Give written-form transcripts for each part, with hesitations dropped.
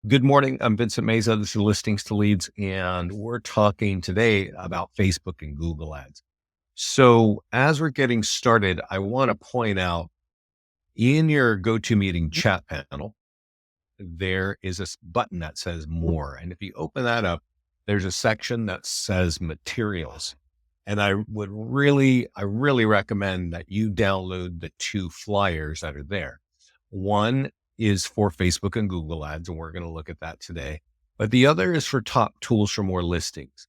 Good morning. I'm Vincent Meza. This is Listings to Leads, and we're talking today about Facebook and Google Ads. So, as we're getting started, I want to point out in your GoToMeeting chat panel, there is this button that says More. And if you open that up, there's a section that says Materials. And I really recommend that you download the two flyers that are there. One is for Facebook and Google ads, and we're going to look at that today. But the other is for top tools for more listings.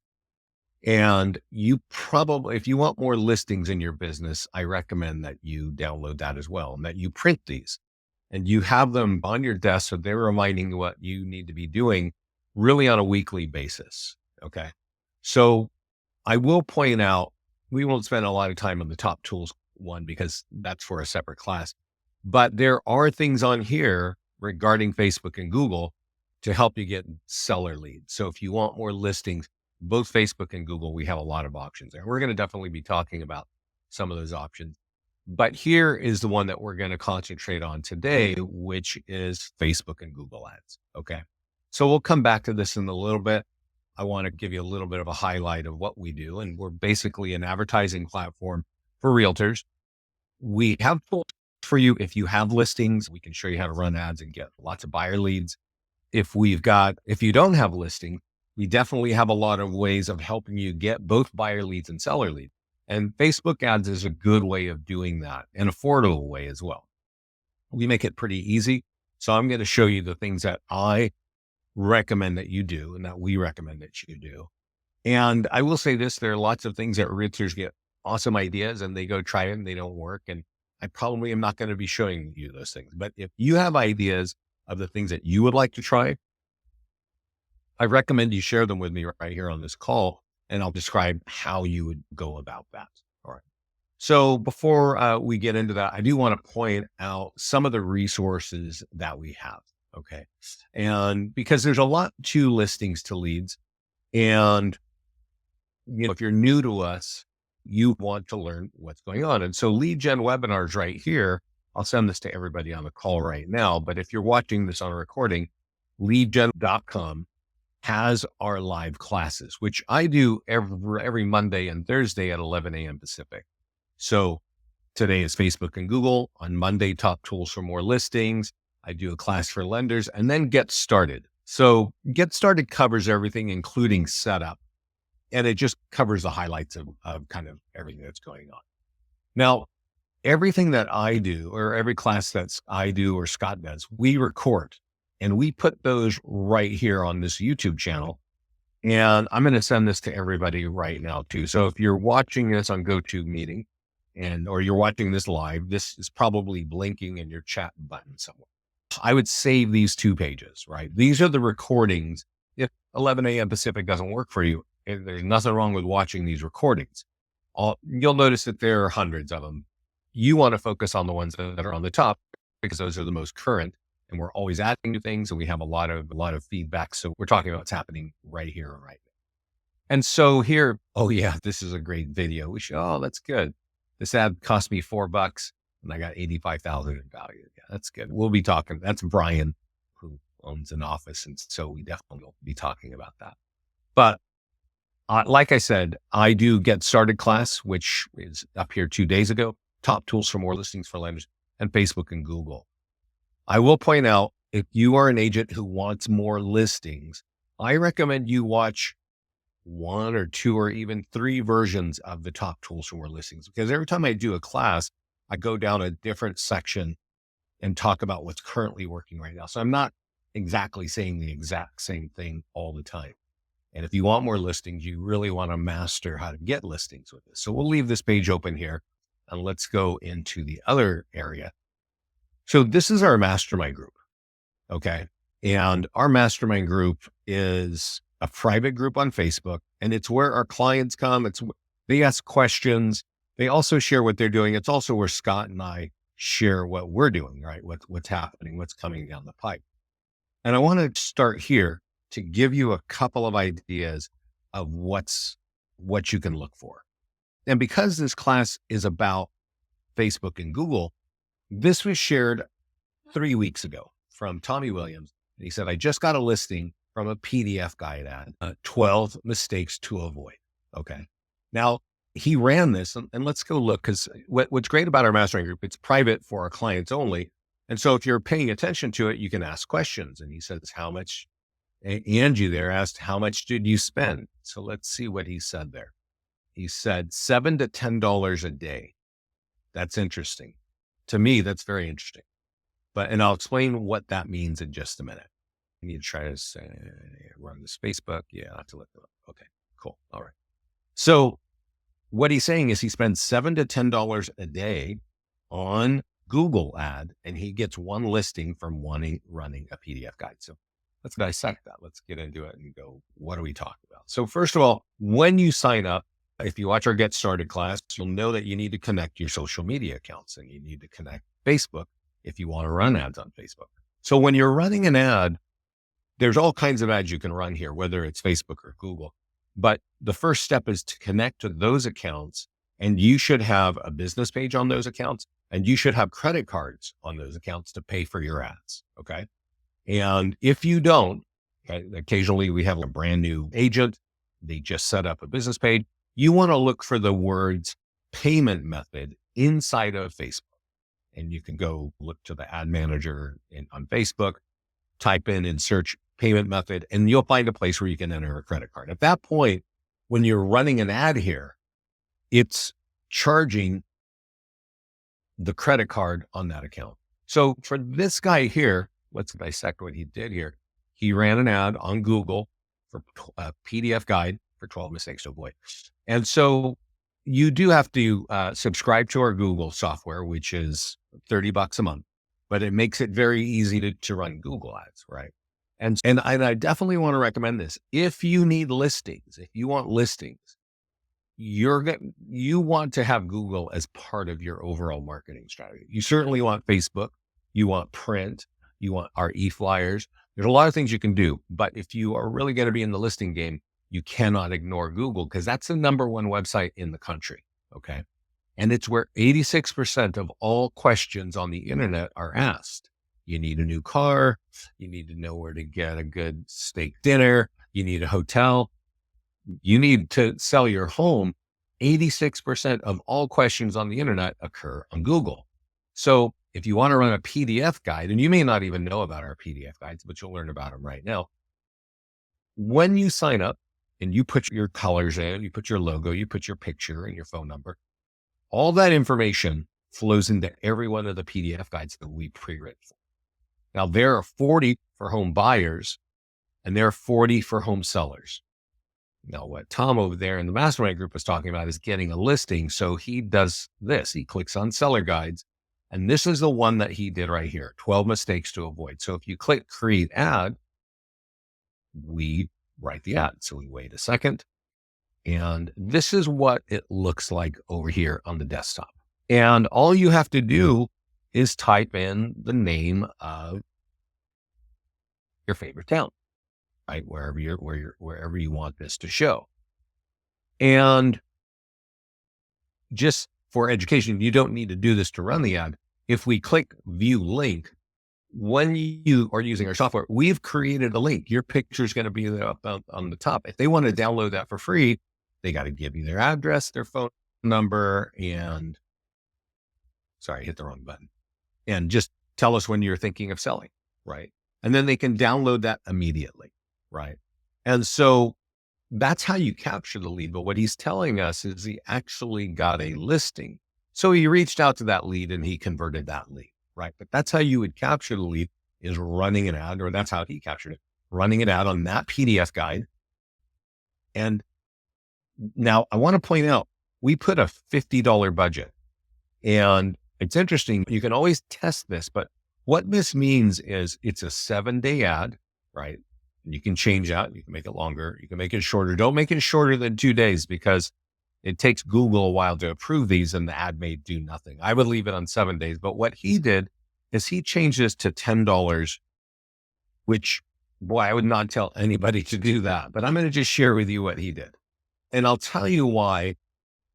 And you probably, if you want more listings in your business, I recommend that you download that as well and that you print these and you have them on your desk so they're reminding you what you need to be doing really on a weekly basis. Okay. So I will point out, we won't spend a lot of time on the top tools one because that's for a separate class, but there are things on here regarding Facebook and Google to help you get seller leads. So if you want more listings, both Facebook and Google, we have a lot of options there. We're going to definitely be talking about some of those options. But here is the one that we're going to concentrate on today, which is Facebook and Google ads. Okay. So we'll come back to this in a little bit. I want to give you a little bit of a highlight of what we do. And we're basically an advertising platform for realtors. We have tools for you. If you have listings, we can show you how to run ads and get lots of buyer leads. If you don't have listings, we definitely have a lot of ways of helping you get both buyer leads and seller leads. And Facebook ads is a good way of doing that, an affordable way as well. We make it pretty easy. So I'm going to show you the things that I recommend that you do and that we recommend that you do. And I will say this, there are lots of things that realtors get awesome ideas and they go try it and they don't work. And I probably am not going to be showing you those things. But if you have ideas of the things that you would like to try, I recommend you share them with me right here on this call, and I'll describe how you would go about that. All right. So before we get into that, I do want to point out some of the resources that we have. Okay. And because there's a lot to listings to leads, and if you're new to us, you want to learn what's going on. And so lead gen webinars right here, I'll send this to everybody on the call right now. But if you're watching this on a recording, leadgen.com has our live classes, which I do every Monday and Thursday at 11 a.m. Pacific. So today is Facebook and Google. On Monday, top tools for more listings. I do a class for lenders and then get started. So get started covers everything, including setup. And it just covers the highlights of kind of everything that's going on. Now, everything that I do or every class that's I do or Scott does, we record. And we put those right here on this YouTube channel. And I'm going to send this to everybody right now too. So if you're watching this on GoToMeeting or you're watching this live, this is probably blinking in your chat button somewhere. I would save these 2 pages, right? These are the recordings. If 11 a.m. Pacific doesn't work for you, there's nothing wrong with watching these recordings. You'll notice that there are hundreds of them. You want to focus on the ones that are on the top because those are the most current. And we're always adding new things, and we have a lot of feedback. So we're talking about what's happening right here and right now. And so here, oh yeah, this is a great video. That's good. This ad cost me $4 and I got 85,000 in value. Yeah, that's good. We'll be talking. That's Brian, who owns an office. And so we definitely will be talking about that. But like I said, I do get started class, which is up here 2 days ago, top tools for more listings for lenders, and Facebook and Google. I will point out, if you are an agent who wants more listings, I recommend you watch 1 or 2 or even 3 versions of the top tools for more listings, because every time I do a class, I go down a different section and talk about what's currently working right now. So I'm not exactly saying the exact same thing all the time. And if you want more listings, you really want to master how to get listings with this. So we'll leave this page open here and let's go into the other area. So this is our mastermind group. Okay. And our mastermind group is a private group on Facebook, and it's where our clients come. They ask questions. They also share what they're doing. It's also where Scott and I share what we're doing, right? What's happening, what's coming down the pipe. And I want to start here to give you a couple of ideas of what you can look for. And because this class is about Facebook and Google, this was shared 3 weeks ago from Tommy Williams. And he said, I just got a listing from a PDF guide ad, 12 mistakes to avoid. Okay. Now he ran this and let's go look because what's great about our mastermind group, it's private for our clients only. And so if you're paying attention to it, you can ask questions. And he says, how much, Angie there asked, how much did you spend? So let's see what he said there. He said $7 to $10 a day. That's interesting. To me, that's very interesting. And I'll explain what that means in just a minute. I need to try to say, run this Facebook. Yeah, I have to look it up. Okay, cool. All right. So what he's saying is he spends $7 to $10 a day on Google ad, and he gets one listing from running a PDF guide. So let's dissect that. Let's get into it and go, what are we talking about? So first of all, when you sign up, if you watch our Get Started class, you'll know that you need to connect your social media accounts and you need to connect Facebook if you want to run ads on Facebook. So when you're running an ad, there's all kinds of ads you can run here, whether it's Facebook or Google. But the first step is to connect to those accounts, and you should have a business page on those accounts, and you should have credit cards on those accounts to pay for your ads. Okay. And if you don't, okay, occasionally we have a brand new agent. They just set up a business page. You want to look for the words payment method inside of Facebook. And you can go look to the ad manager on Facebook, type in and search payment method, and you'll find a place where you can enter a credit card. At that point, when you're running an ad here, it's charging the credit card on that account. So for this guy here, let's dissect what he did here. He ran an ad on Google for a PDF guide for 12 mistakes to avoid. And so you do have to subscribe to our Google software, which is $30 a month, but it makes it very easy to run Google ads, right? And I definitely want to recommend this. If you need listings, if you want listings, you want to have Google as part of your overall marketing strategy. You certainly want Facebook, you want print, you want our e-flyers. There's a lot of things you can do, but if you are really going to be in the listing game, you cannot ignore Google because that's the #1 website in the country. Okay. And it's where 86% of all questions on the internet are asked. You need a new car. You need to know where to get a good steak dinner. You need a hotel. You need to sell your home. 86% of all questions on the internet occur on Google. So if you want to run a PDF guide, and you may not even know about our PDF guides, but you'll learn about them right now. When you sign up and you put your colors in, you put your logo, you put your picture and your phone number, all that information flows into every one of the PDF guides that we pre-written for. Now, there are 40 for home buyers and there are 40 for home sellers. Now, what Tom over there in the mastermind group was talking about is getting a listing. So he does this. He clicks on seller guides. And this is the one that he did right here, 12 mistakes to avoid. So if you click create ad, we write the ad. So we wait a second. And this is what it looks like over here on the desktop. And all you have to do is type in the name of your favorite town, right? Wherever you want this to show. And just for education, you don't need to do this to run the ad. If we click view link, when you are using our software, we've created a link. Your picture is going to be up on the top. If they want to download that for free, they got to give you their address, their phone number, and hit the wrong button. And just tell us when you're thinking of selling, right? And then they can download that immediately, right? And so that's how you capture the lead. But what he's telling us is he actually got a listing. So he reached out to that lead and he converted that lead, right? But that's how you would capture the lead, is running an ad, or that's how he captured it, running an ad on that PDF guide. And now I want to point out, we put a $50 budget, and it's interesting. You can always test this, but what this means is it's a 7-day ad, right? And you can change that. You can make it longer. You can make it shorter. Don't make it shorter than 2 days because it takes Google a while to approve these and the ad may do nothing. I would leave it on 7 days. But what he did is he changed this to $10, which, boy, I would not tell anybody to do that. But I'm going to just share with you what he did. And I'll tell you why.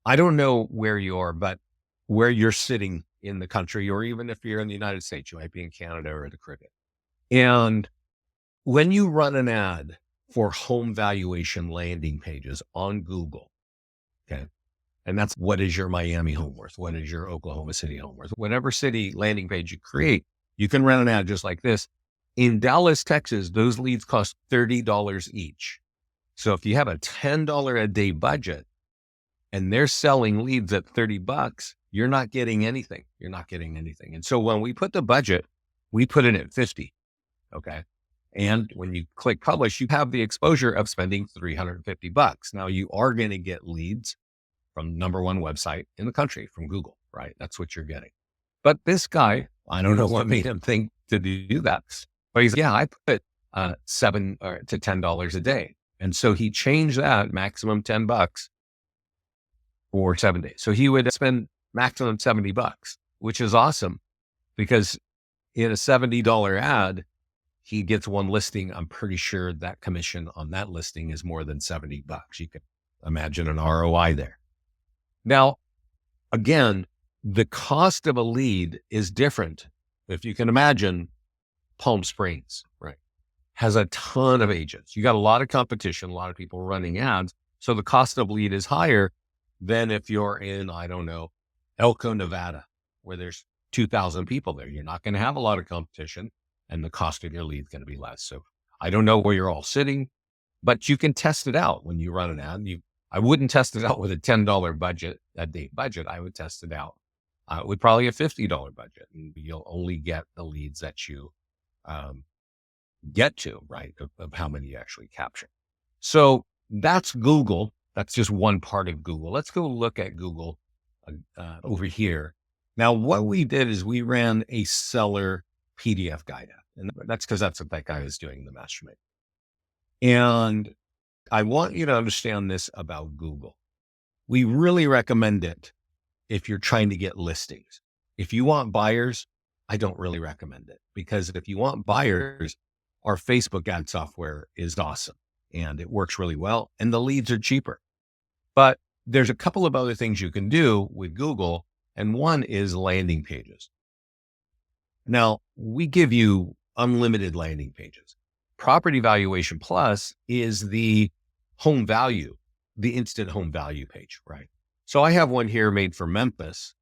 I don't know where you are, but where you're sitting in the country, or even if you're in the United States, you might be in Canada or the Caribbean. And When you run an ad for home valuation landing pages on Google, okay, and that's what is your Miami home worth? What is your Oklahoma City home worth? Whatever city landing page you create, you can run an ad just like this. In Dallas, Texas, those leads cost $30 each. So if you have a $10 a day budget and they're selling leads at $30, you're not getting anything. You're not getting anything. And so when we put the budget, we put it at 50. Okay. And when you click publish, you have the exposure of spending $350. Now you are going to get leads from number one website in the country from Google, right? That's what you're getting. But this guy, I don't know what made him think to do that. But he's like, yeah, I put $7 to $10 a day. And so he changed that maximum $10 for 7 days. So he would spend maximum $70, which is awesome because in a $70 ad, he gets one listing. I'm pretty sure that commission on that listing is more than $70. You can imagine an ROI there. Now, again, the cost of a lead is different. If you can imagine, Palm Springs, right, has a ton of agents. You got a lot of competition, a lot of people running ads. So the cost of lead is higher than if you're in, I don't know, Elko, Nevada, where there's 2,000 people there. You're not going to have a lot of competition and the cost of your lead is going to be less. So I don't know where you're all sitting, but you can test it out when you run an ad. I wouldn't test it out with a $10 budget, a day budget. I would test it out with probably a $50 budget. And you'll only get the leads that you get to, right, of how many you actually capture. So that's Google. That's just one part of Google. Let's go look at Google over here. Now, what we did is we ran a seller PDF guide app. And that's because that's what that guy is doing in the Mastermind. And I want you to understand this about Google. We really recommend it if you're trying to get listings. If you want buyers, I don't really recommend it because if you want buyers, our Facebook ad software is awesome and it works really well and the leads are cheaper. But there's a couple of other things you can do with Google, and one is landing pages. Now, we give you unlimited landing pages. Property Valuation Plus is the home value, the instant home value page, right? So I have one here made for Memphis,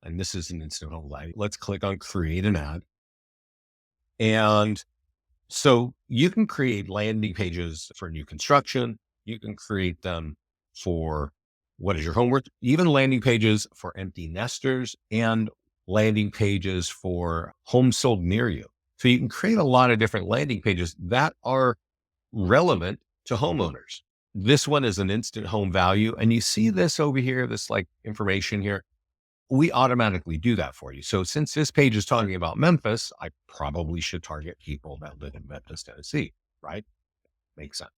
and this is an instant home value. Let's click on create an ad. And so you can create landing pages for new construction. You can create them for what is your home worth, even landing pages for empty nesters and landing pages for homes sold near you. So you can create a lot of different landing pages that are relevant to homeowners. This one is an instant home value. And you see this over here, this like information here, we automatically do that for you. So since this page is talking about Memphis, I probably should target people that live in Memphis, Tennessee, right? Makes sense.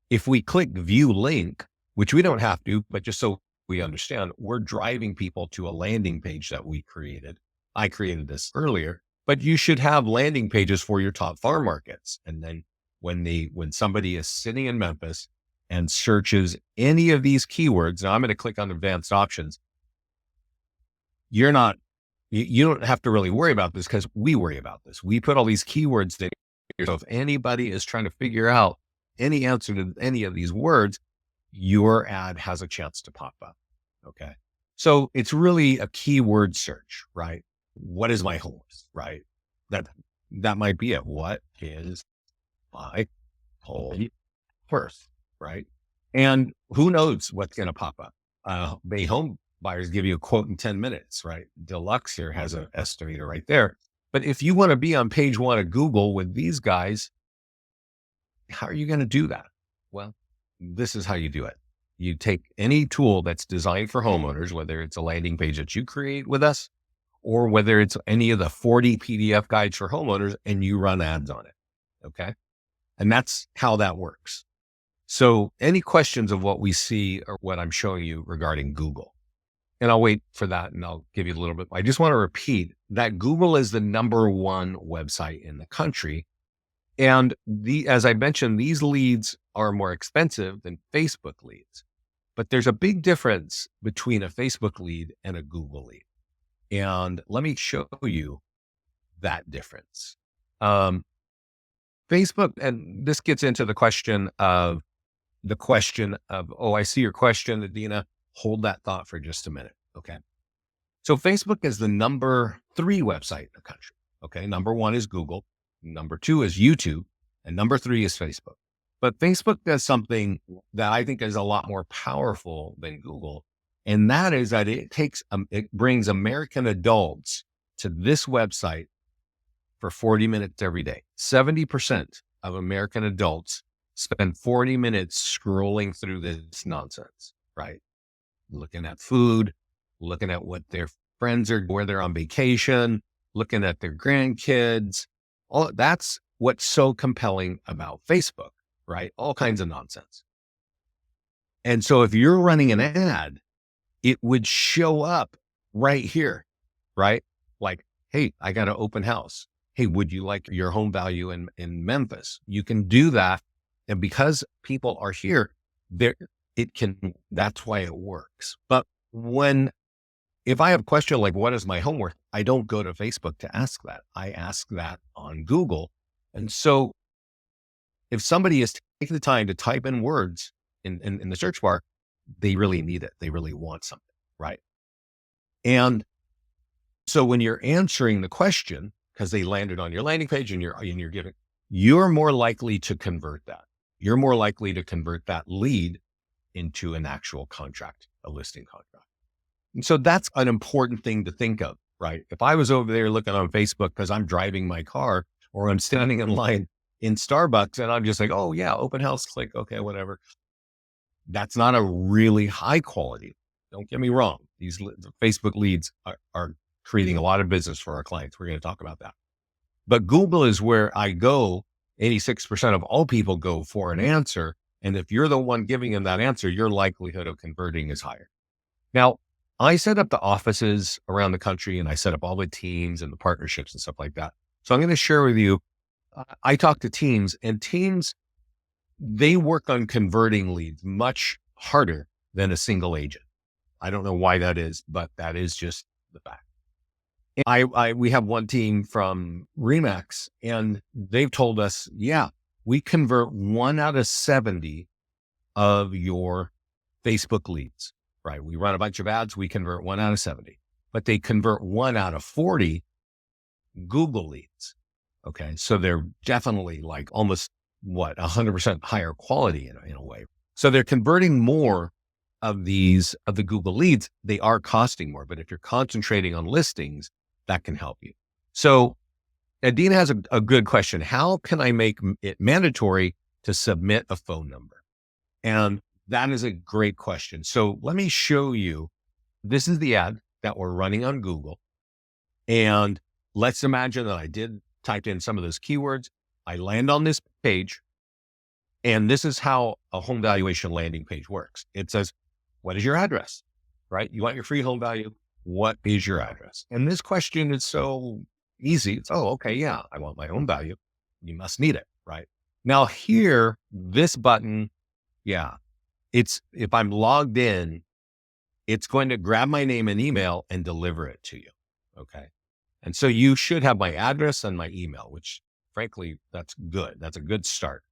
If we click view link, which we don't have to, but just so we understand, we're driving people to a landing page that we created. I created this earlier, but you should have landing pages for your top farm markets. And then when somebody is sitting in Memphis and searches any of these keywords, now I'm going to click on advanced options. You don't have to really worry about this because we worry about this. We put all these keywords there. So if anybody is trying to figure out any answer to any of these words, your ad has a chance to pop up. Okay. So it's really a keyword search, right? What is my home worth, right? That might be it. What is my home worth, right? And who knows what's going to pop up? May home buyers give you a quote in 10 minutes, right? Deluxe here has an estimator right there. But if you want to be on page one of Google with these guys, how are you going to do that? Well, this is how you do it. You take any tool that's designed for homeowners, whether it's a landing page that you create with us, or whether it's any of the 40 PDF guides for homeowners, and you run ads on it. Okay. And that's how that works. So any questions of what we see or what I'm showing you regarding Google? And I'll wait for that and I'll give you a little bit. I just want to repeat that Google is the number one website in the country. And as I mentioned, these leads are more expensive than Facebook leads, but there's a big difference between a Facebook lead and a Google lead. And let me show you that difference. Facebook, and this gets into the question of, oh, I see your question, Adina. Hold that thought for just a minute. Okay. So Facebook is the number 3 website in the country. Okay. Number 1 is Google. Number 2 is YouTube. And number 3 is Facebook. But Facebook does something that I think is a lot more powerful than Google. And that is that it brings American adults to this website for 40 minutes every day. 70% of American adults spend 40 minutes scrolling through this nonsense, right? Looking at food, looking at what their friends are, where they're on vacation, looking at their grandkids. All that's what's so compelling about Facebook, right? All kinds of nonsense. And so if you're running an ad, it would show up right here, right? Like, hey, I got an open house. Hey, would you like your home value in Memphis? You can do that. And because people are here, that's why it works. But if I have a question like, what is my home worth? I don't go to Facebook to ask that. I ask that on Google. And so if somebody is taking the time to type in words in the search bar, they really need it. They really want something, right? And so when you're answering the question, because they landed on your landing page and you're more likely to convert that. You're more likely to convert that lead into an actual contract, a listing contract. And so that's an important thing to think of, right? If I was over there looking on Facebook because I'm driving my car or I'm standing in line in Starbucks and I'm just like, oh yeah, open house, click, okay, whatever. That's not a really high quality. Don't get me wrong. The Facebook leads are creating a lot of business for our clients. We're going to talk about that. But Google is where I go. 86% of all people go for an answer. And if you're the one giving them that answer, your likelihood of converting is higher. Now, I set up the offices around the country and I set up all the teams and the partnerships and stuff like that. So I'm going to share with you, I talk to teams, and teams, they work on converting leads much harder than a single agent. I don't know why that is, but that is just the fact. We have one team from Remax and they've told us, yeah, we convert 1 out of 70 of your Facebook leads, right? We run a bunch of ads. We convert 1 out of 70, but they convert 1 out of 40 Google leads. Okay. So they're definitely like almost 100% higher quality in a way. So they're converting more of the Google leads. They are costing more, but if you're concentrating on listings, that can help you. So Adina has a good question. How can I make it mandatory to submit a phone number? And that is a great question. So let me show you. This is the ad that we're running on Google. And let's imagine that I typed in some of those keywords. I land on this page. And this is how a home valuation landing page works. It says, what is your address, right? You want your free home value. What is your address? And this question is so easy. It's, oh, okay. Yeah. I want my home value. You must need it, right? Now here, this button, yeah, if I'm logged in, it's going to grab my name and email and deliver it to you. Okay. And so you should have my address and my email, which frankly, that's good. That's a good start.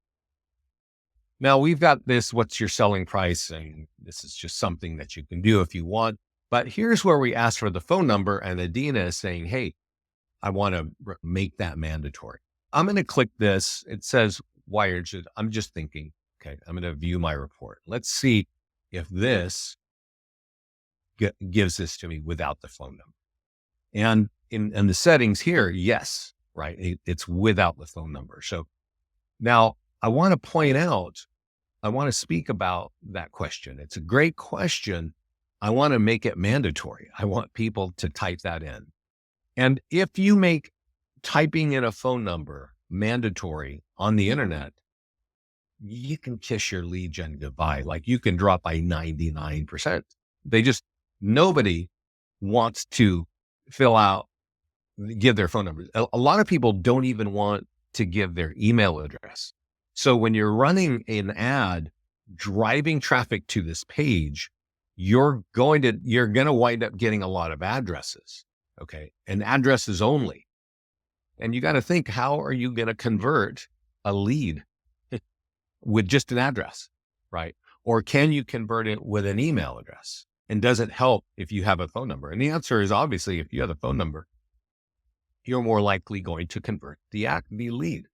Now we've got this, what's your selling price? And this is just something that you can do if you want. But here's where we ask for the phone number and Adina is saying, hey, I want to make that mandatory. I'm going to click this. It says wired. I'm just thinking, okay, I'm going to view my report. Let's see if this gives this to me without the phone number. And in the settings here, yes, right. It's without the phone number. So now I want to point out, I want to speak about that question. It's a great question. I want to make it mandatory. I want people to type that in. And if you make typing in a phone number mandatory on the internet, you can kiss your lead gen goodbye. Like you can drop by 99%. Nobody wants to give their phone number. A lot of people don't even want to give their email address. So when you're running an ad, driving traffic to this page, you're going to wind up getting a lot of addresses. Okay. And addresses only. And you got to think, how are you going to convert a lead with just an address, right? Or can you convert it with an email address? And does it help if you have a phone number? And the answer is obviously, if you have a phone number, you're more likely going to convert the lead.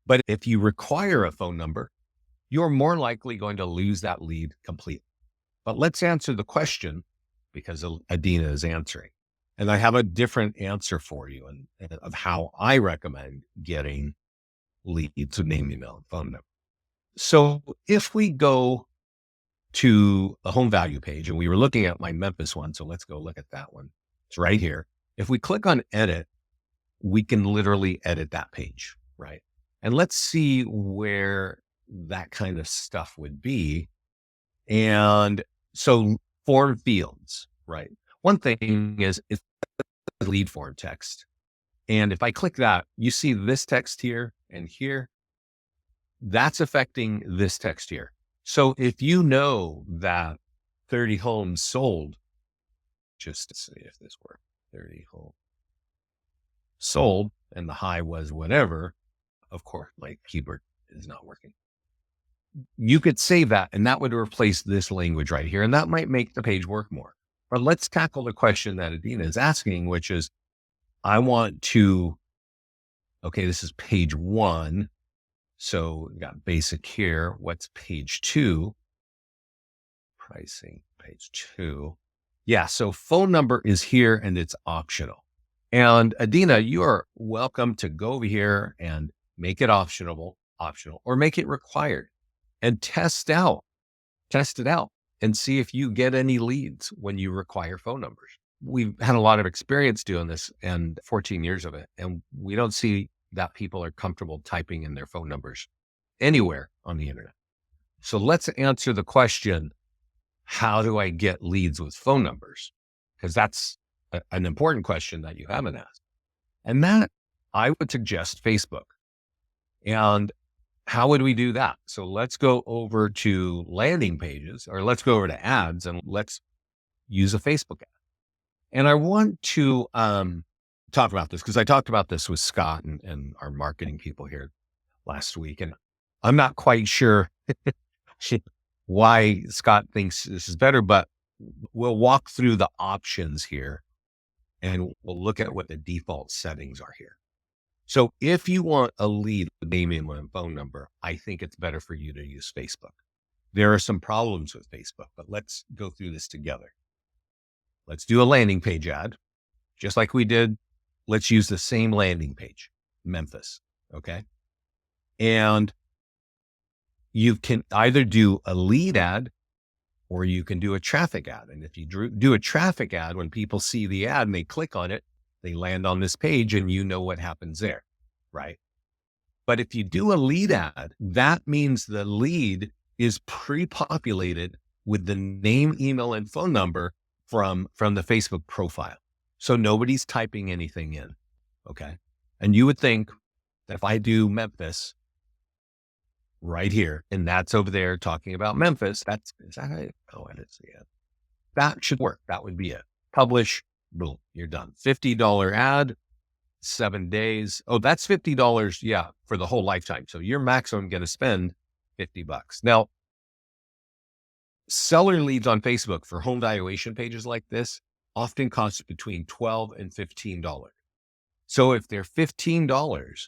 But if you require a phone number, you're more likely going to lose that lead completely. But let's answer the question, because Adina is answering. And I have a different answer for you and of how I recommend getting leads with name, email, and phone number. So if we go to the home value page, and we were looking at my Memphis one, so let's go look at that one. It's right here. If we click on edit, we can literally edit that page, right? And let's see where that kind of stuff would be. And so form fields, right? One thing is it's lead form text. And if I click that, you see this text here and here, that's affecting this text here. So if you know that 30 homes sold, just to see if this worked, 30 homes sold, and the high was whatever, of course, my keyboard is not working. You could save that, and that would replace this language right here, and that might make the page work more. But let's tackle the question that Adina is asking, which is, I want to, okay, this is page 1. So we got basic here. What's page 2? Pricing, page 2. Yeah, so phone number is here and it's optional. And Adina, you are welcome to go over here and make it optional, or make it required and test it out and see if you get any leads when you require phone numbers. We've had a lot of experience doing this and 14 years of it, and we don't see that people are comfortable typing in their phone numbers anywhere on the internet. So let's answer the question, how do I get leads with phone numbers? Because that's an important question that you haven't asked. And that I would suggest Facebook. And how would we do that? So let's go over to landing pages, or let's go over to ads, and let's use a Facebook ad. And I want to talk about this because I talked about this with Scott and our marketing people here last week. And I'm not quite sure why Scott thinks this is better, but we'll walk through the options here and we'll look at what the default settings are here. So if you want a lead with name, email, and phone number, I think it's better for you to use Facebook. There are some problems with Facebook, but let's go through this together. Let's do a landing page ad, just like we did. Let's use the same landing page, Memphis. Okay. And you can either do a lead ad or you can do a traffic ad. And if you do a traffic ad, when people see the ad and they click on it, they land on this page and you know what happens there, right? But if you do a lead ad, that means the lead is pre-populated with the name, email, and phone number from the Facebook profile. So nobody's typing anything in. Okay. And you would think that if I do Memphis right here, and that's over there talking about Memphis, is that right? Oh, I didn't see it. That should work. That would be it. Publish, boom, you're done. $50 ad, 7 days. Oh, that's $50. Yeah. For the whole lifetime. So you're maximum going to spend $50. Now, seller leads on Facebook for home valuation pages like this often cost between $12 and $15. So if they're $15,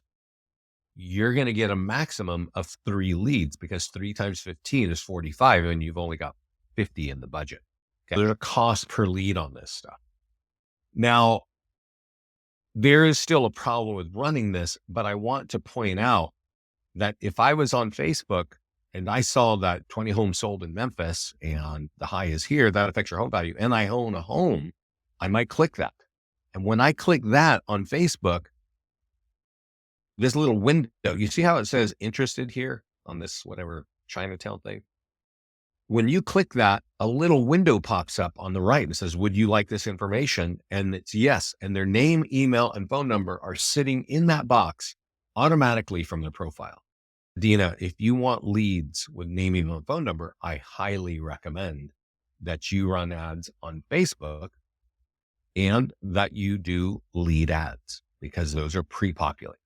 you're going to get a maximum of 3 leads because 3 times 15 is 45 and you've only got 50 in the budget. Okay. There's a cost per lead on this stuff. Now, there is still a problem with running this, but I want to point out that if I was on Facebook and I saw that 20 homes sold in Memphis and the high is here, that affects your home value, and I own a home, I might click that. And when I click that on Facebook, this little window, you see how it says interested here on this, whatever Chinatown thing? When you click that, a little window pops up on the right and says, would you like this information? And it's yes. And their name, email, and phone number are sitting in that box automatically from their profile. Dina, if you want leads with name, email, and phone number, I highly recommend that you run ads on Facebook and that you do lead ads because those are pre-populated.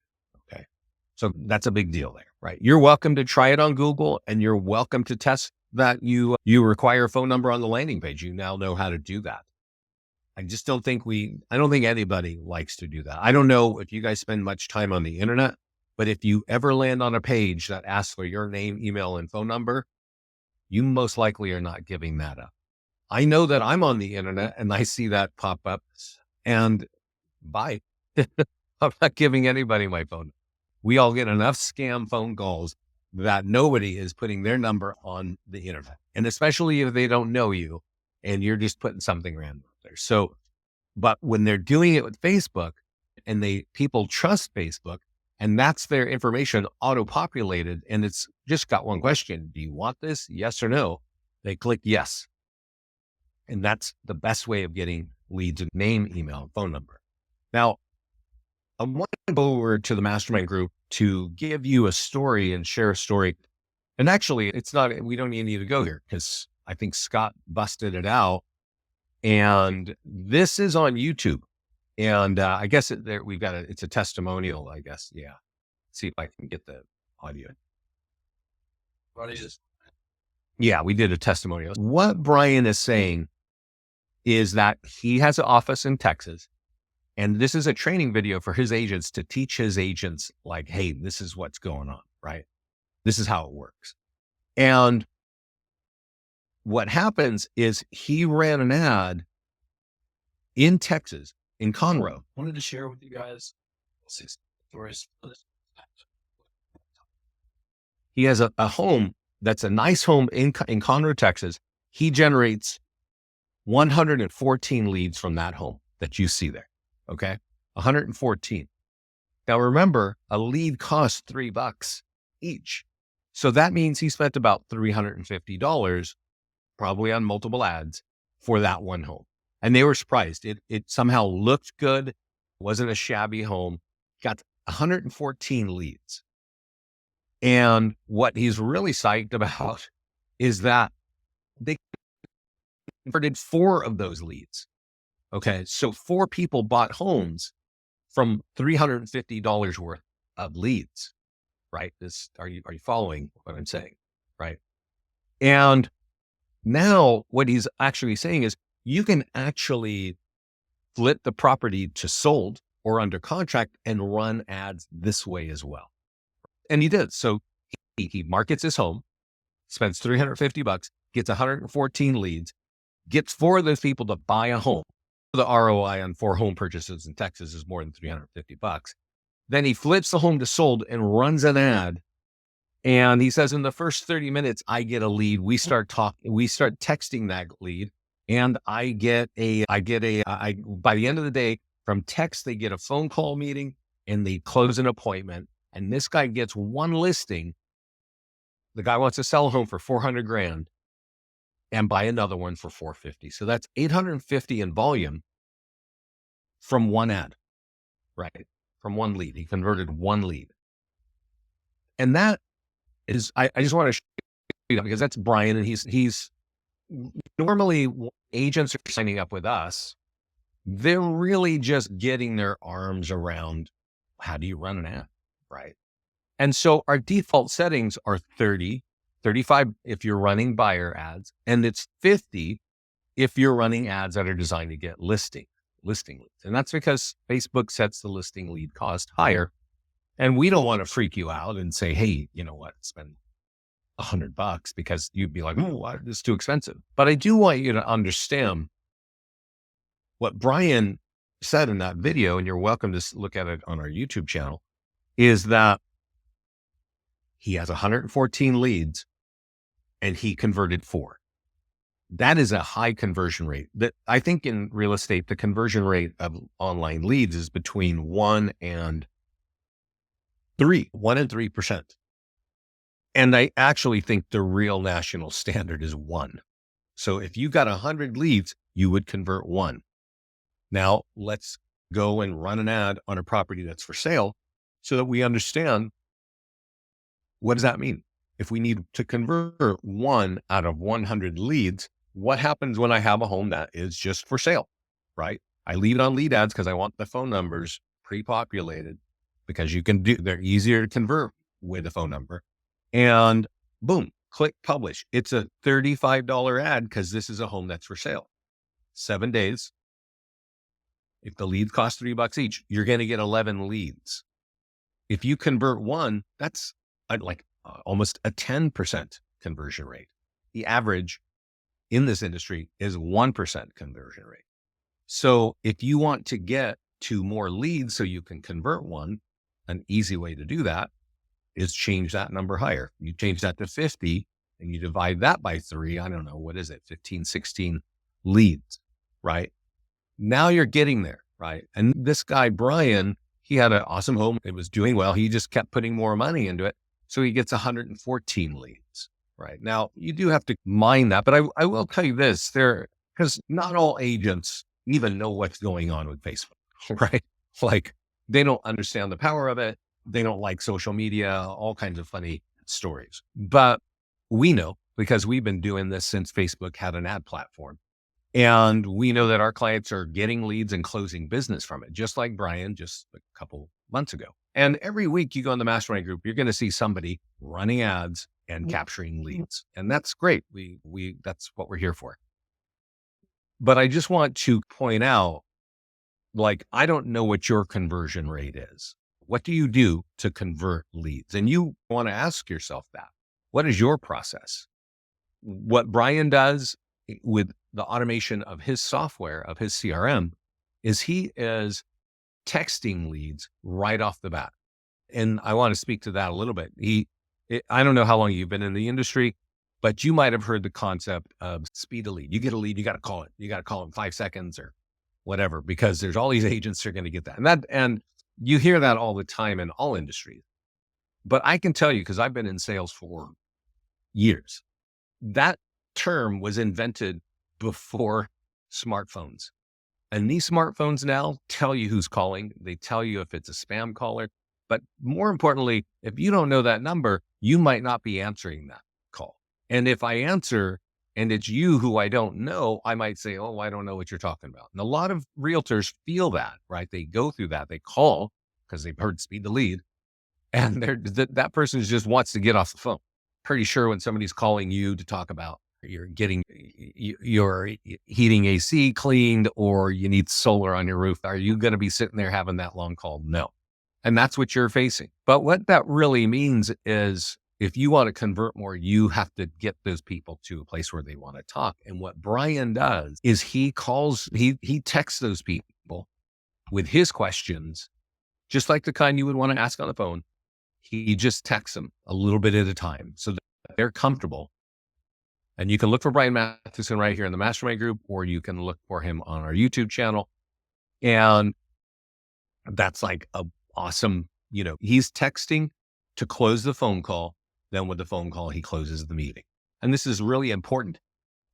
Okay. So that's a big deal there, right? You're welcome to try it on Google, and you're welcome to test that you require a phone number on the landing page. You now know how to do that. I just don't think I don't think anybody likes to do that. I don't know if you guys spend much time on the internet, but if you ever land on a page that asks for your name, email, and phone number, you most likely are not giving that up. I know that I'm on the internet and I see that pop up, and bye. I'm not giving anybody my phone. We all get enough scam phone calls that nobody is putting their number on the internet. And especially if they don't know you and you're just putting something random there. So, but when they're doing it with Facebook and people trust Facebook and that's their information auto-populated and it's just got one question. Do you want this? Yes or no? They click yes. And that's the best way of getting leads: name, email, and phone number. Now, I want to go over to the Mastermind group to give you a story and share a story. And actually, we don't even need to go here because I think Scott busted it out. And this is on YouTube. And I guess it's a testimonial, I guess. Yeah. See if I can get the audio. What is this? Yeah, we did a testimonial. What Brian is saying is that he has an office in Texas. And this is a training video for his agents to teach his agents, like, hey, this is what's going on, right? This is how it works. And what happens is he ran an ad in Texas, in Conroe. I wanted to share with you guys 6 stories. He has a home that's a nice home in Conroe, Texas. He generates 114 leads from that home that you see there. Okay. 114. Now remember, a lead costs $3 each. So that means he spent about $350, probably on multiple ads, for that one home. And they were surprised. It somehow looked good. Wasn't a shabby home. Got 114 leads. And what he's really psyched about is that they converted 4 of those leads. Okay. So 4 people bought homes from $350 worth of leads, right? Are you following what I'm saying? Right. And now what he's actually saying is you can actually flip the property to sold or under contract and run ads this way as well. And he did. So he markets his home, spends $350, gets 114 leads, gets 4 of those people to buy a home. The ROI on 4 home purchases in Texas is more than $350. Then he flips the home to sold and runs an ad. And he says, in the first 30 minutes, I get a lead. We start texting that lead. And by the end of the day, from text, they get a phone call meeting and they close an appointment. And this guy gets one listing. The guy wants to sell a home for $400,000 and buy another one for $450,000. So that's $850 in volume from one ad, right? From one lead. He converted one lead. And that is, I just want to show you that because that's Brian. And he's normally agents are signing up with us. They're really just getting their arms around how do you run an ad, right? And so our default settings are 30, 35 if you're running buyer ads, and it's 50 if you're running ads that are designed to get listing leads. And that's because Facebook sets the listing lead cost higher. And we don't want to freak you out and say, hey, you know what, spend $100 because you'd be like, oh, this is too expensive. But I do want you to understand what Brian said in that video, and you're welcome to look at it on our YouTube channel, is that he has 114 leads and he converted 4. That is a high conversion rate. That I think in real estate, the conversion rate of online leads is between 1 and 3%. And I actually think the real national standard is 1. So if you got 100 leads, you would convert 1. Now let's go and run an ad on a property that's for sale so that we understand, what does that mean? If we need to convert 1 out of 100 leads, what happens when I have a home that is just for sale, right? I leave it on lead ads because I want the phone numbers pre-populated, because they're easier to convert with a phone number. And boom, click publish. It's a $35 ad because this is a home that's for sale. 7 days. If the leads cost $3 each, you're going to get 11 leads. If you convert one, that's almost a 10% conversion rate. The average in this industry is 1% conversion rate. So if you want to get to more leads so you can convert one, an easy way to do that is change that number higher. You change that to 50 and you divide that by 3. I don't know, what is it? 15, 16 leads, right? Now you're getting there, right? And this guy, Brian, he had an awesome home. It was doing well. He just kept putting more money into it. So he gets 114 leads, right? Now you do have to mind that, but I will tell you this because not all agents even know what's going on with Facebook, right? Like they don't understand the power of it. They don't like social media, all kinds of funny stories, but we know because we've been doing this since Facebook had an ad platform. And we know that our clients are getting leads and closing business from it, just like Brian just a couple months ago. And every week you go in the Mastermind group, you're going to see somebody running ads and capturing leads. And that's great. That's what we're here for. But I just want to point out, I don't know what your conversion rate is. What do you do to convert leads? And you want to ask yourself that. What is your process? What Brian does with the automation of his software, of his CRM, is he is texting leads right off the bat. And I want to speak to that a little bit. I don't know how long you've been in the industry, but you might have heard the concept of speed of lead. You get a lead, you got to call it. You got to call it in 5 seconds or whatever, because there's all these agents that are going to get that. And you hear that all the time in all industries. But I can tell you, because I've been in sales for years, that term was invented before smartphones. And these smartphones now tell you who's calling. They tell you if it's a spam caller. But more importantly, if you don't know that number, you might not be answering that call. And if I answer and it's you who I don't know, I might say, oh, I don't know what you're talking about. And a lot of realtors feel that, right? They go through that. They call because they've heard speed the lead. And that person just wants to get off the phone. Pretty sure when somebody's calling you to talk about you're getting your heating AC cleaned or you need solar on your roof, are you going to be sitting there having that long call? No. And that's what you're facing. But what that really means is if you want to convert more, you have to get those people to a place where they want to talk. And what Brian does is he texts those people with his questions, just like the kind you would want to ask on the phone. He just texts them a little bit at a time so that they're comfortable. And you can look for Brian Matheson right here in the Mastermind group, or you can look for him on our YouTube channel. And that's like a awesome, he's texting to close the phone call. Then with the phone call, he closes the meeting. And this is really important.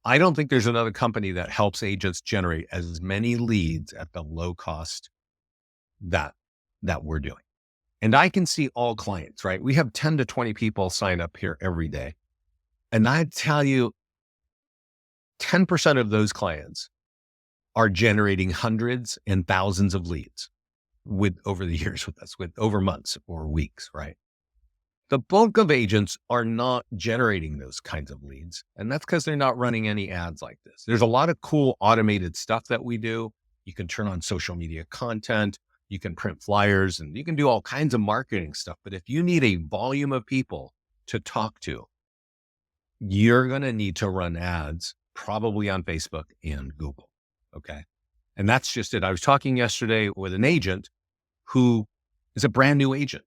I don't think there's another company that helps agents generate as many leads at the low cost that we're doing. And I can see all clients, right? We have 10 to 20 people sign up here every day. And I tell you, 10% of those clients are generating hundreds and thousands of leads over the years with us, with over months or weeks, right? The bulk of agents are not generating those kinds of leads. And that's because they're not running any ads like this. There's a lot of cool automated stuff that we do. You can turn on social media content. You can print flyers and you can do all kinds of marketing stuff. But if you need a volume of people to talk to, you're going to need to run ads probably on Facebook and Google. Okay. And that's just it. I was talking yesterday with an agent who is a brand new agent.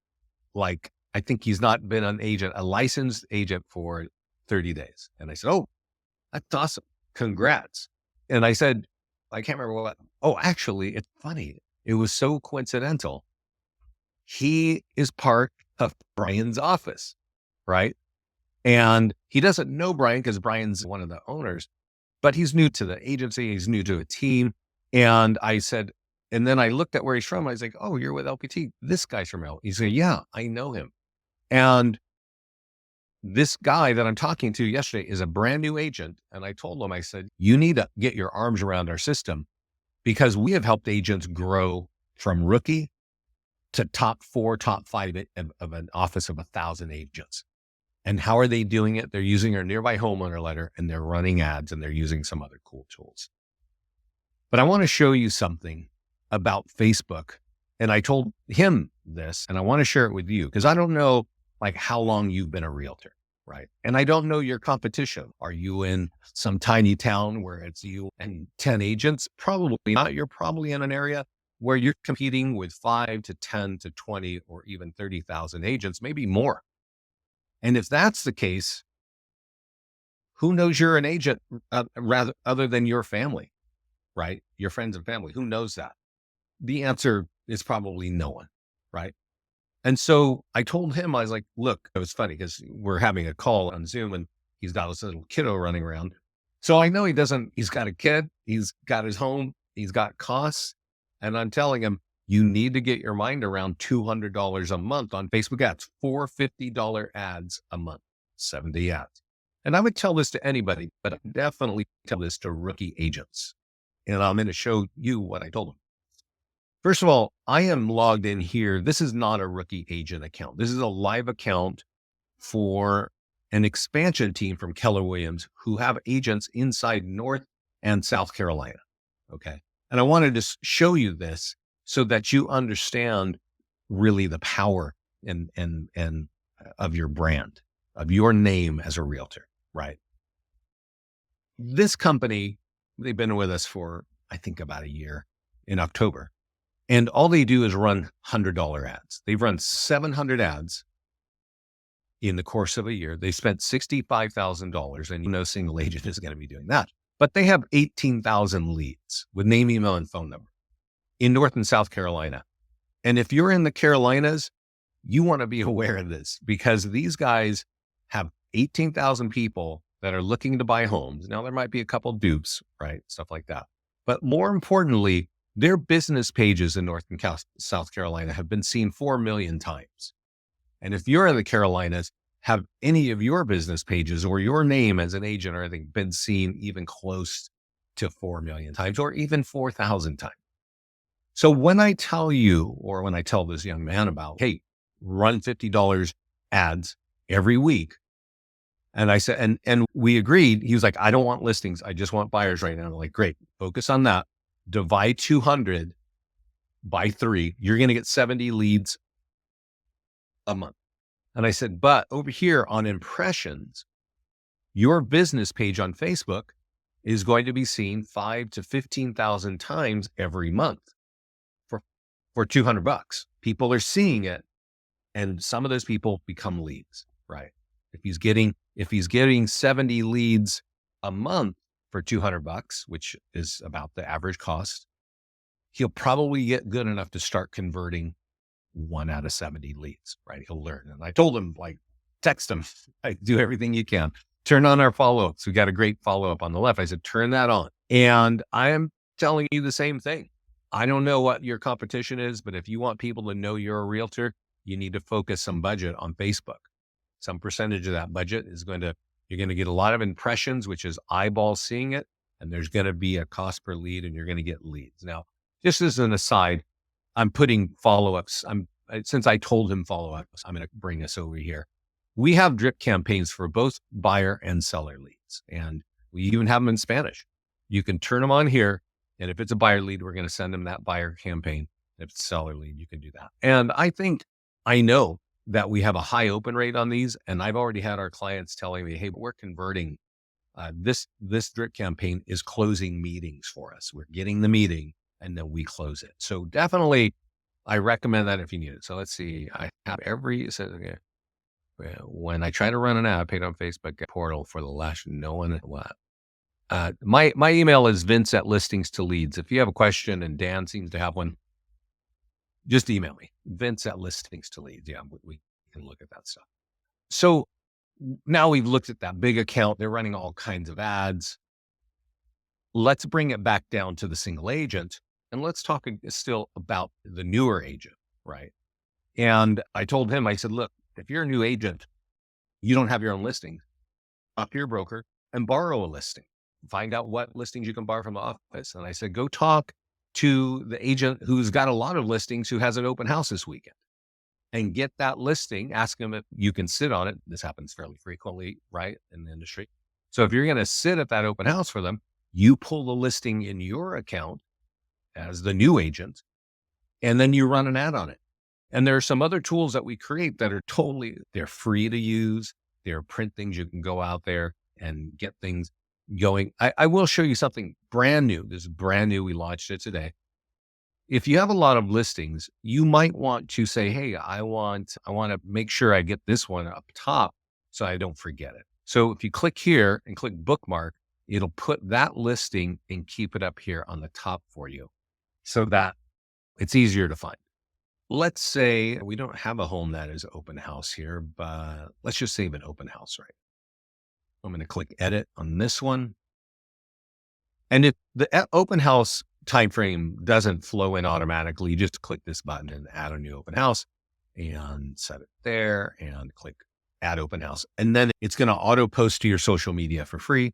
I think he's not been a licensed agent for 30 days. And I said, oh, that's awesome. Congrats. And I said, I can't remember what. Oh, actually, it's funny. It was so coincidental. He is part of Brian's office, right? And he doesn't know Brian because Brian's one of the owners, but he's new to the agency. He's new to a team. And I said, and then I looked at where he's from. I was like, oh, you're with LPT. This guy's from LPT. He said, yeah, I know him. And this guy that I'm talking to yesterday is a brand new agent. And I told him, I said, you need to get your arms around our system because we have helped agents grow from rookie to top 4, top 5 of an office of 1,000 agents. And how are they doing it? They're using our nearby homeowner letter and they're running ads and they're using some other cool tools. But I want to show you something about Facebook. And I told him this, and I want to share it with you because I don't know like how long you've been a realtor, right? And I don't know your competition. Are you in some tiny town where it's you and 10 agents? Probably not. You're probably in an area where you're competing with 5 to 10 to 20 or even 30,000 agents, maybe more. And if that's the case, who knows you're an agent rather other than your family, right? Your friends and family, who knows that? The answer is probably no one, right? And so I told him, I was like, look, it was funny because we're having a call on Zoom and he's got this little kiddo running around. So I know he's got a kid, he's got his home, he's got costs. And I'm telling him, you need to get your mind around $200 a month on Facebook ads, $450 ads a month, 70 ads. And I would tell this to anybody, but I definitely tell this to rookie agents. And I'm going to show you what I told them. First of all, I am logged in here. This is not a rookie agent account. This is a live account for an expansion team from Keller Williams who have agents inside North and South Carolina. Okay. And I wanted to show you this so that you understand really the power and of your brand, of your name as a realtor, right? This company, they've been with us for, I think, about a year in October. And all they do is run $100 ads. They've run 700 ads in the course of a year. They spent $65,000, and no single agent is going to be doing that. But they have 18,000 leads with name, email, and phone number in North and South Carolina. And if you're in the Carolinas, you want to be aware of this because these guys have 18,000 people that are looking to buy homes. Now, there might be a couple dupes, right? Stuff like that. But more importantly, their business pages in North and South Carolina have been seen 4 million times. And if you're in the Carolinas, have any of your business pages or your name as an agent or anything been seen even close to 4 million times or even 4,000 times? So when I tell you, or when I tell this young man about, hey, run $50 ads every week. And I said, and we agreed, he was like, I don't want listings. I just want buyers right now. I'm like, great, focus on that. Divide 200 by 3. You're going to get 70 leads a month. And I said, but over here on impressions, your business page on Facebook is going to be seen 5 to 15,000 times every month for $200. People are seeing it. And some of those people become leads, right? If he's getting 70 leads a month for $200, which is about the average cost, he'll probably get good enough to start converting 1 out of 70 leads, right? He'll learn. And I told him, like, text him, like, do everything you can. Turn on our follow-ups. We got a great follow-up on the left. I said, turn that on. And I am telling you the same thing. I don't know what your competition is, but if you want people to know you're a realtor, you need to focus some budget on Facebook. Some percentage of that budget is you're going to get a lot of impressions, which is eyeballs seeing it. And there's going to be a cost per lead and you're going to get leads. Now, just as an aside, I'm putting follow-ups. Since I told him follow-ups, I'm going to bring us over here. We have drip campaigns for both buyer and seller leads. And we even have them in Spanish. You can turn them on here. And if it's a buyer lead, we're going to send them that buyer campaign. If it's a seller lead, you can do that. And I know that we have a high open rate on these. And I've already had our clients telling me, hey, we're converting. This drip campaign is closing meetings for us. We're getting the meeting and then we close it. So definitely, I recommend that if you need it. So let's see. I have when I try to run an ad paid on Facebook portal for the last, no one, what? My email is vince@listings2leads. If you have a question and Dan seems to have one, just email me, vince@listings2leads. Yeah, we can look at that stuff. So now we've looked at that big account. They're running all kinds of ads. Let's bring it back down to the single agent and let's talk still about the newer agent, right? And I told him, I said, look, if you're a new agent, you don't have your own listing, up to your broker and borrow a listing. Find out what listings you can borrow from the office. And I said, go talk to the agent who's got a lot of listings who has an open house this weekend and get that listing. Ask them if you can sit on it. This happens fairly frequently, right, in the industry. So if you're going to sit at that open house for them, you pull the listing in your account as the new agent, and then you run an ad on it. And there are some other tools that we create that are they're free to use. They're print things. You can go out there and get things going. I will show you something brand new. This is brand new. We launched it today. If you have a lot of listings, you might want to say, hey, I want to make sure I get this one up top so I don't forget it. So if you click here and click bookmark, it'll put that listing and keep it up here on the top for you so that it's easier to find. Let's say we don't have a home that is open house here, but let's just save an open house, right? I'm going to click edit on this one. And if the open house timeframe doesn't flow in automatically, you just click this button and add a new open house and set it there and click add open house. And then it's going to auto post to your social media for free.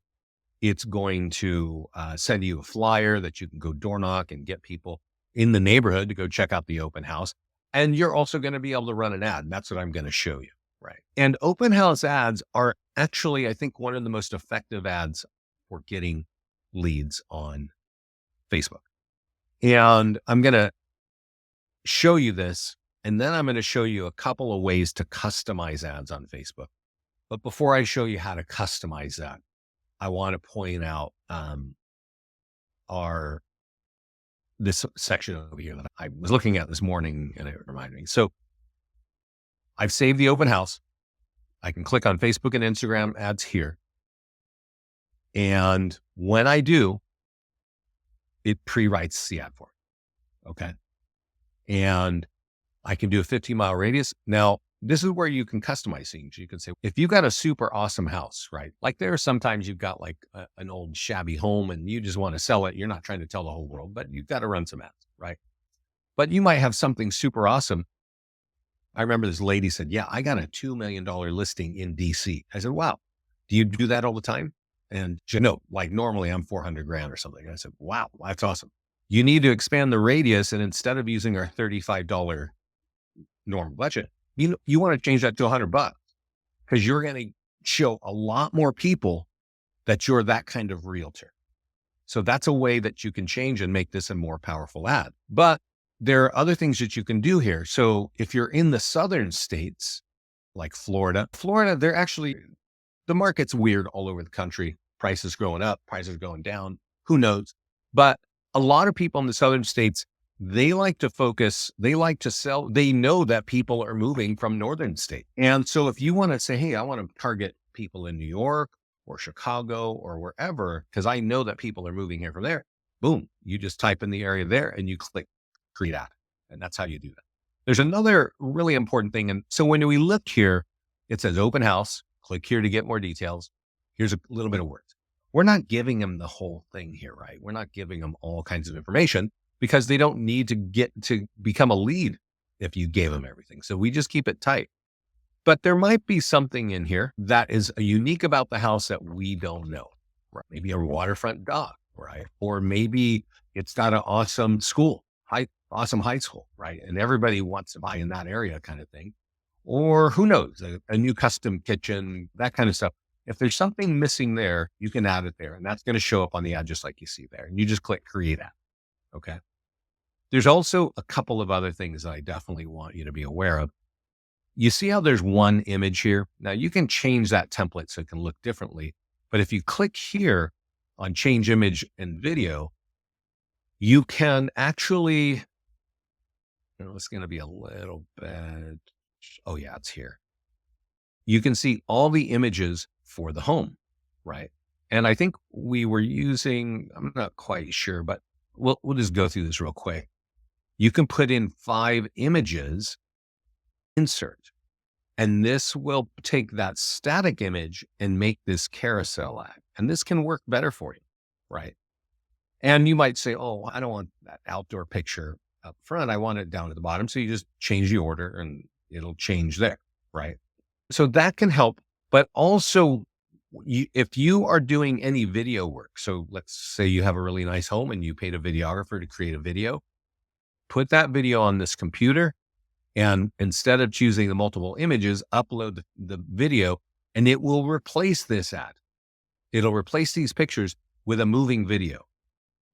It's going to send you a flyer that you can go door knock and get people in the neighborhood to go check out the open house. And you're also going to be able to run an ad. And that's what I'm going to show you. Right. And open house ads are actually, I think, one of the most effective ads for getting leads on Facebook. And I'm going to show you this. And then I'm going to show you a couple of ways to customize ads on Facebook. But before I show you how to customize that, I want to point out this section over here that I was looking at this morning and it reminded me. So I've saved the open house. I can click on Facebook and Instagram ads here. And when I do, it pre-writes the ad for me. Okay. And I can do a 15-mile radius. Now, this is where you can customize things. You can say, if you got a super awesome house, right? Like there are sometimes you've got like an old shabby home and you just want to sell it. You're not trying to tell the whole world, but you've got to run some ads, right? But you might have something super awesome. I remember this lady said, yeah, I got a $2 million listing in DC. I said, wow, do you do that all the time? And she said, no, like normally I'm 400 grand or something. I said, wow, that's awesome. You need to expand the radius. And instead of using our $35 normal budget, you want to change that to $100 because you're going to show a lot more people that you're that kind of realtor. So that's a way that you can change and make this a more powerful ad. But there are other things that you can do here. So if you're in the southern states, like Florida, the market's weird all over the country. Prices going up, prices going down, who knows? But a lot of people in the southern states, they like to focus, they like to sell. They know that people are moving from northern states. And so if you want to say, hey, I want to target people in New York or Chicago or wherever, because I know that people are moving here from there, boom, you just type in the area there and you click create ad. And that's how you do that. There's another really important thing. And so when we look here, it says open house, click here to get more details. Here's a little bit of words. We're not giving them the whole thing here, right? We're not giving them all kinds of information because they don't need to get to become a lead if you gave them everything. So we just keep it tight. But there might be something in here that is unique about the house that we don't know, right? Maybe a waterfront dock, right? Or maybe it's got an awesome school, awesome high school, right? And everybody wants to buy in that area kind of thing. Or who knows, a new custom kitchen, that kind of stuff. If there's something missing there, you can add it there and that's going to show up on the ad just like you see there. And you just click create ad. Okay. There's also a couple of other things that I definitely want you to be aware of. You see how there's one image here? Now you can change that template so it can look differently. But if you click here on change image and video, you can actually, it's going to be a little bit. Oh yeah, it's here. You can see all the images for the home, right? And I think we were using, I'm not quite sure, but we'll just go through this real quick. You can put in 5 images, insert, and this will take that static image and make this carousel ad. And this can work better for you, right? And you might say, oh, I don't want that outdoor picture up front. I want it down at the bottom. So you just change the order and it'll change there, right? So that can help. But also If you are doing any video work, so let's say you have a really nice home and you paid a videographer to create a video, put that video on this computer, and instead of choosing the multiple images, upload the video, and it will replace this ad. It'll replace these pictures with a moving video.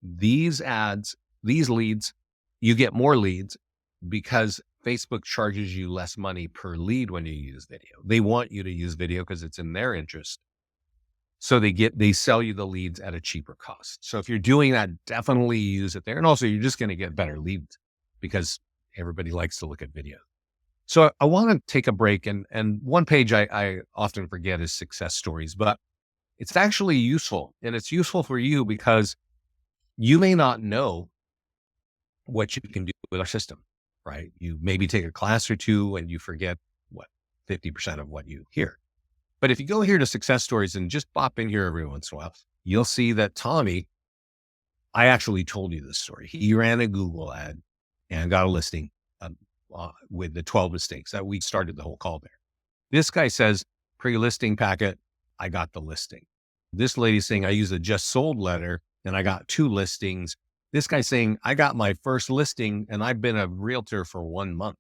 These ads, these leads, you get more leads because Facebook charges you less money per lead when you use video. They want you to use video because it's in their interest. So they sell you the leads at a cheaper cost. So if you're doing that, definitely use it there. And also you're just going to get better leads because everybody likes to look at video. So I want to take a break, and one page I often forget is success stories, but it's actually useful, and it's useful for you because you may not know what you can do with our system, right? You maybe take a class or two and you forget 50% of what you hear. But if you go here to success stories and just pop in here every once in a while, you'll see that Tommy, I actually told you this story. He ran a Google ad and got a listing with the 12 mistakes that we started the whole call there. This guy says, pre-listing packet, I got the listing. This lady's saying, I used a just sold letter and I got 2 listings. This guy's saying, I got my first listing and I've been a realtor for 1 month.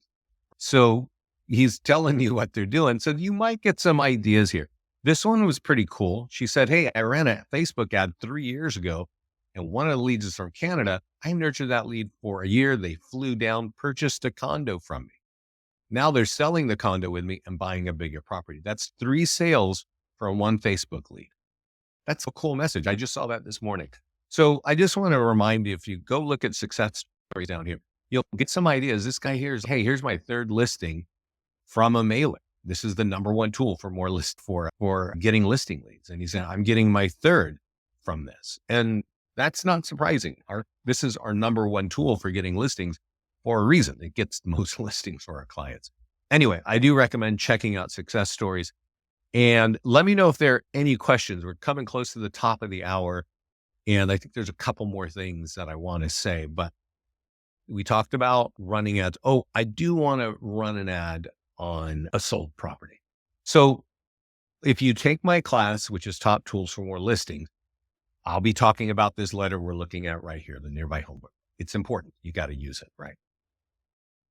So he's telling you what they're doing. So you might get some ideas here. This one was pretty cool. She said, hey, I ran a Facebook ad 3 years ago, and one of the leads is from Canada. I nurtured that lead for a year. They flew down, purchased a condo from me. Now they're selling the condo with me and buying a bigger property. That's 3 sales from 1 Facebook lead. That's a cool message. I just saw that this morning. So I just want to remind you, if you go look at success stories down here, you'll get some ideas. This guy here is, hey, here's my 3rd listing from a mailer. This is the number 1 tool for for getting listing leads. And he said, I'm getting my 3rd from this. And that's not surprising. This is our number 1 tool for getting listings for a reason. It gets the most listings for our clients. Anyway, I do recommend checking out success stories, and let me know if there are any questions. We're coming close to the top of the hour, and I think there's a couple more things that I want to say, but we talked about running ads. Oh, I do want to run an ad on a sold property. So if you take my class, which is Top Tools for More Listings, I'll be talking about this letter we're looking at right here, the nearby home. It's important. You got to use it, right?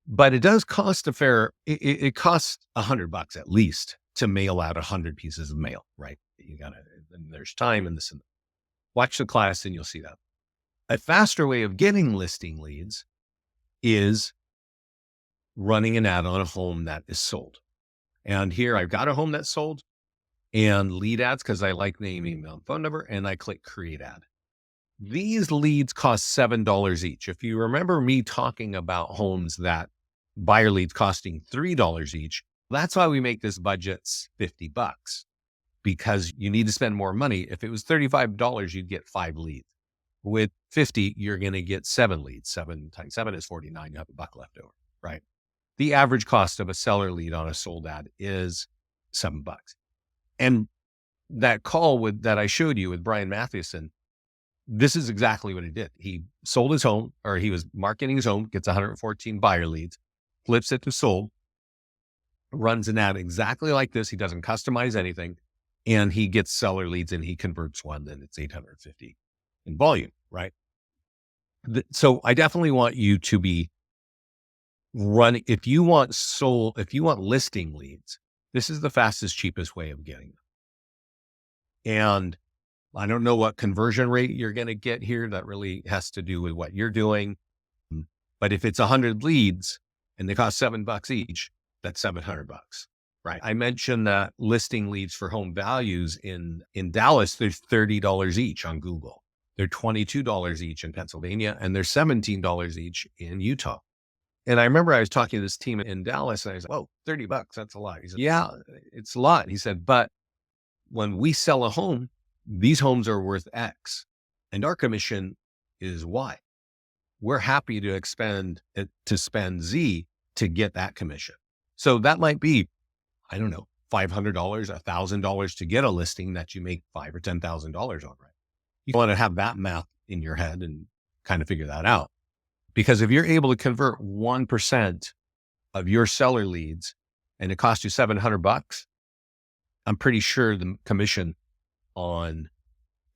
But it does cost it costs $100 at least to mail out 100 pieces of mail, right? And there's time and this and that. Watch the class and you'll see that. A faster way of getting listing leads is running an ad on a home that is sold. And here I've got a home that's sold, and lead ads, because I like name, email, and phone number, and I click create ad. These leads cost $7 each. If you remember me talking about homes that buyer leads costing $3 each, that's why we make this budget $50, because you need to spend more money. If it was $35, you'd get 5 leads. With 50, you're going to get 7 leads. 7 times 7 is 49. You have $1 left over, right? The average cost of a seller lead on a sold ad is $7. And that call that I showed you with Brian Mathewson, this is exactly what he did. He sold his home, or he was marketing his home, gets 114 buyer leads, flips it to sold, runs an ad exactly like this. He doesn't customize anything, and he gets seller leads and he converts one, then it's 850 in volume, right? So I definitely want you to be running. If you want listing leads, this is the fastest, cheapest way of getting them. And I don't know what conversion rate you're going to get here. That really has to do with what you're doing. But if it's 100 leads and they cost $7 each, that's $700, right? I mentioned that listing leads for home values in Dallas, they're $30 each on Google. They're $22 each in Pennsylvania, and they're $17 each in Utah. And I remember I was talking to this team in Dallas, and I was like, whoa, $30, that's a lot. He said, yeah, it's a lot. He said, but when we sell a home, these homes are worth X and our commission is Y. We're happy to spend Z to get that commission. So that might be, I don't know, $500, $1,000 to get a listing that you make $5,000 or $10,000 on, right? You want to have that math in your head and kind of figure that out. Because if you're able to convert 1% of your seller leads and it costs you $700, I'm pretty sure the commission on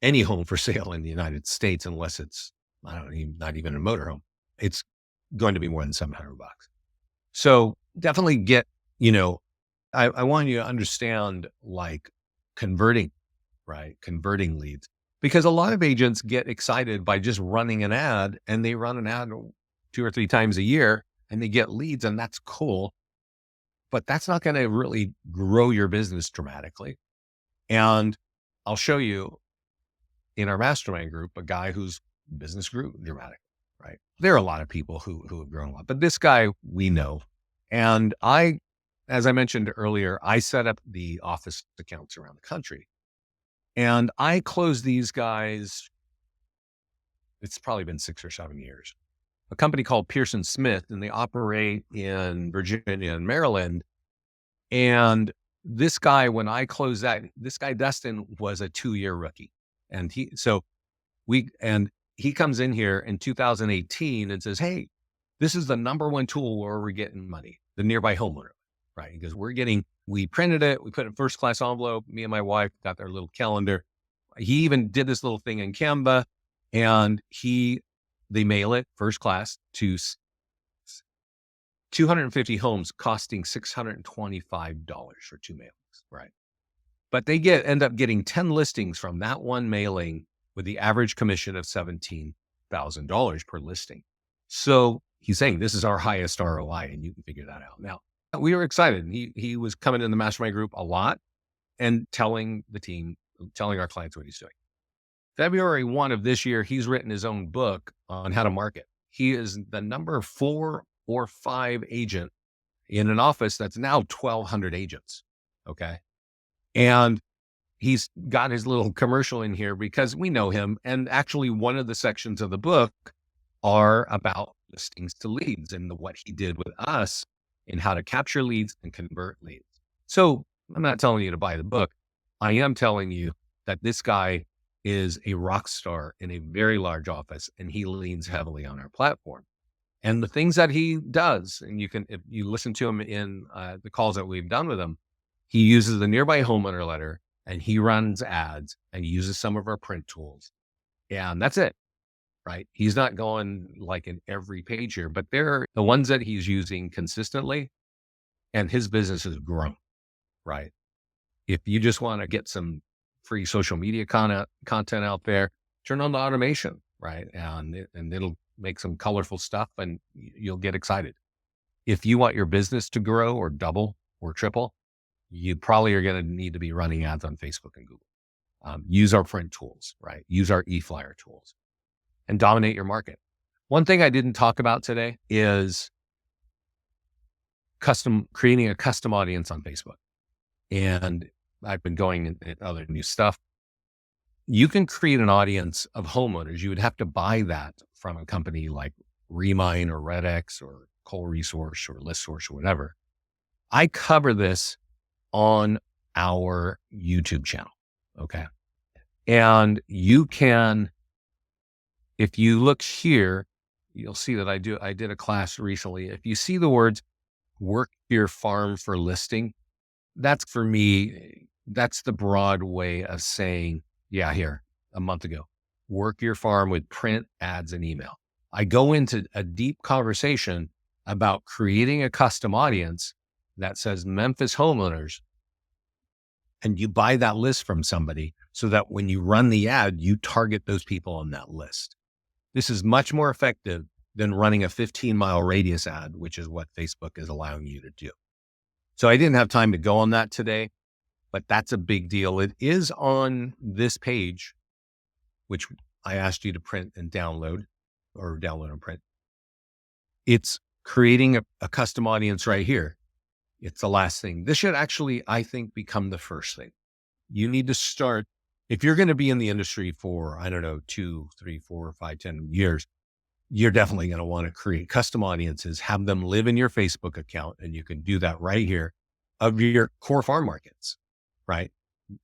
any home for sale in the United States, unless it's, I don't know, not even a motorhome, it's going to be more than $700. So definitely get, I want you to understand like converting, right? Converting leads, because a lot of agents get excited by just running an ad, and they run an ad 2 or 3 times a year and they get leads, and that's cool, but that's not going to really grow your business dramatically. And I'll show you in our mastermind group, a guy whose business grew dramatically, right? There are a lot of people who have grown a lot, but this guy we know. And as I mentioned earlier, I set up the office accounts around the country, and I closed these guys. It's probably been 6 or 7 years. A company called Pearson Smith, and they operate in Virginia and Maryland. And this guy, when I closed that, this guy, Dustin, was a 2-year rookie. And he comes in here in 2018 and says, "Hey, this is the number one tool where we're getting money, the nearby homeowner," right? Because we printed it, we put it in first class envelope. Me and my wife got their little calendar. He even did this little thing in Canva, and they mail it first class to 250 homes, costing $625 for 2 mailings, right? But they end up getting 10 listings from that one mailing, with the average commission of $17,000 per listing. So he's saying this is our highest ROI, and you can figure that out. Now, we were excited. He was coming in the mastermind group a lot and telling our clients what he's doing. February 1 of this year, he's written his own book on how to market. He is the number 4 or 5 agent in an office that's now 1,200 agents. Okay. And he's got his little commercial in here because we know him. And actually, one of the sections of the book are about listings to leads and what he did with us in how to capture leads and convert leads. So I'm not telling you to buy the book. I am telling you that this guy is a rock star in a very large office, and he leans heavily on our platform. And the things that he does, and if you listen to him in the calls that we've done with him, he uses the nearby homeowner letter, and he runs ads and uses some of our print tools. And that's it, right? He's not going like in every page here, but they're the ones that he's using consistently, and his business has grown, right? If you just want to get some free social media content out there, turn on the automation, right? And it'll make some colorful stuff, and you'll get excited. If you want your business to grow or double or triple, you probably are going to need to be running ads on Facebook and Google. Use our print tools, right? Use our e-flyer tools, and dominate your market. One thing I didn't talk about today is creating a custom audience on Facebook. And I've been going in other new stuff. You can create an audience of homeowners. You would have to buy that from a company like Remine or RedX or Coal Resource or ListSource or whatever. I cover this on our YouTube channel. Okay. And you can, if you look here, you'll see that I did a class recently. If you see the words "work your farm for listing," that's, for me, that's the broad way of saying, yeah, here, a month ago, work your farm with print, ads, and email. I go into a deep conversation about creating a custom audience that says Memphis homeowners, and you buy that list from somebody so that when you run the ad, you target those people on that list. This is much more effective than running a 15-mile radius ad, which is what Facebook is allowing you to do. So I didn't have time to go on that today, but that's a big deal. It is on this page, which I asked you to print and download, or download and print. It's creating a custom audience right here. It's the last thing. This should actually, I think, become the first thing. You need to start, if you're going to be in the industry for, 2, 3, 4, 5, 10 years, you're definitely going to want to create custom audiences, have them live in your Facebook account. And you can do that right here of your core farm markets, right?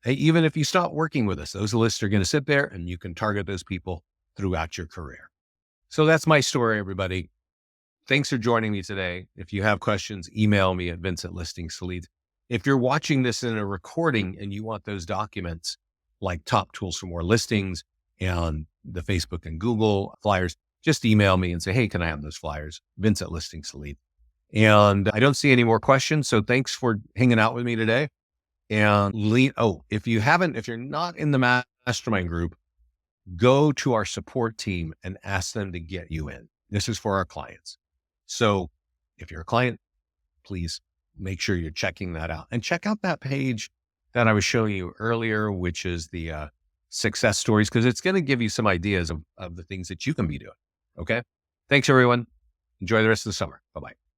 Hey, even if you stop working with us, those lists are going to sit there, and you can target those people throughout your career. So that's my story, everybody. Thanks for joining me today. If you have questions, email me at Vince@ListingsToLeads. If you're watching this in a recording and you want those documents, like top tools for more listings and the Facebook and Google flyers, just email me and say, hey, can I have those flyers? Vince at Listings to Lead. And I don't see any more questions. So thanks for hanging out with me today. And if you're not in the mastermind group, go to our support team and ask them to get you in. This is for our clients. So if you're a client, please make sure you're checking that out and check out that page that I was showing you earlier, which is the success stories, because it's going to give you some ideas of the things that you can be doing. Okay. Thanks, everyone. Enjoy the rest of the summer. Bye-bye.